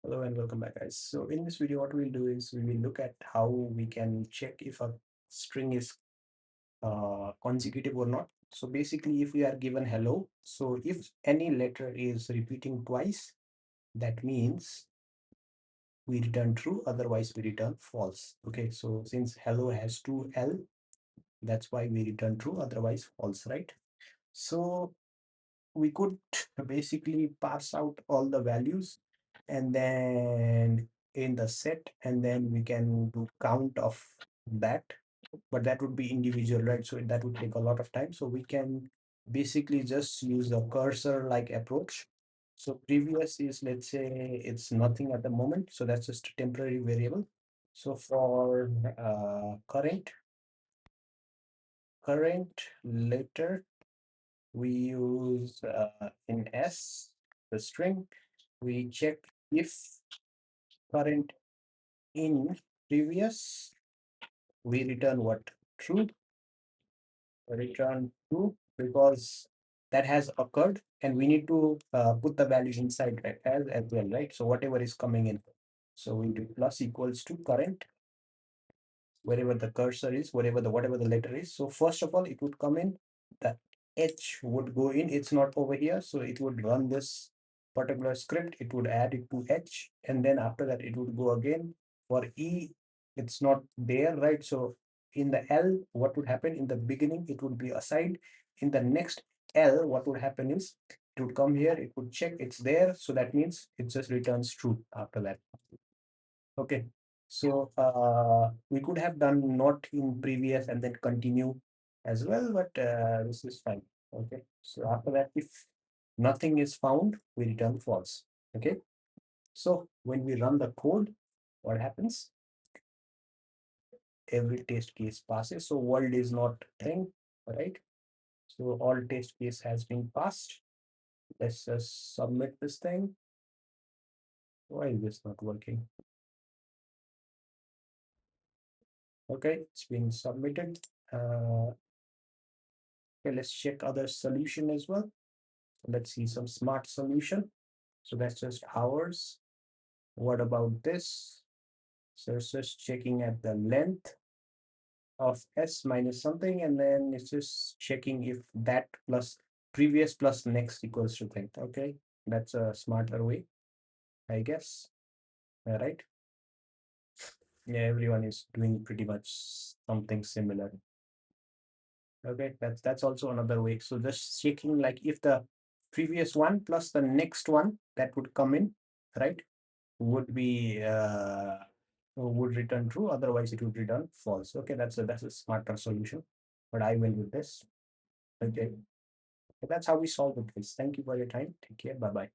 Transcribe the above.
Hello and welcome back, guys. So in this video, what we'll do is we will look at how we can check if a string is consecutive or not. So basically, if we are given hello, so if any letter is repeating twice, that means we return true, otherwise we return false. Okay, so since hello has two L, that's why we return true, otherwise false, right? So we could basically parse out all the values and then in the set, and then we can do count of that, but that would be individual, right? So that would take a lot of time, so we can basically just use a cursor like approach. So previous is, let's say it's nothing at the moment, so that's just a temporary variable. So for current letter, we use in S, the string, we check if current in previous, we return what? True, return true, because that has occurred and we need to put the values inside, right, as well, right? So whatever is coming in. So we do plus equals to current, wherever the cursor is, whatever the letter is. So first of all, it would come in, the H would go in, it's not over here, so it would run this particular script, it would add it to H, and then after that it would go again. For E, it's not there, right? So in the L, what would happen in the beginning, it would be assigned. In the next L, what would happen is it would come here, it would check it's there, so that means it just returns true after that. Okay, so we could have done not in previous and then continue as well, but this is fine. Okay, so after that, if nothing is found, we return false. Okay, so when we run the code, what happens? Every test case passes. So world is not thing, right? So all test case has been passed. Let's just submit this thing. Why is this not working? Okay, it's been submitted. Okay, let's check other solution as well. Let's see some smart solution. So that's just hours. What about this? So it's just checking at the length of S minus something, and then it's just checking if that plus previous plus next equals to thing. Okay, that's a smarter way, I guess. All right. Yeah, everyone is doing pretty much something similar. Okay, that's also another way. So just checking like if the previous one plus the next one that would come in, right, would be would return true, otherwise it would return false. Okay, that's a smarter solution, but I went with this. Okay, that's how we solve the case. Thank you for your time. Take care. Bye bye.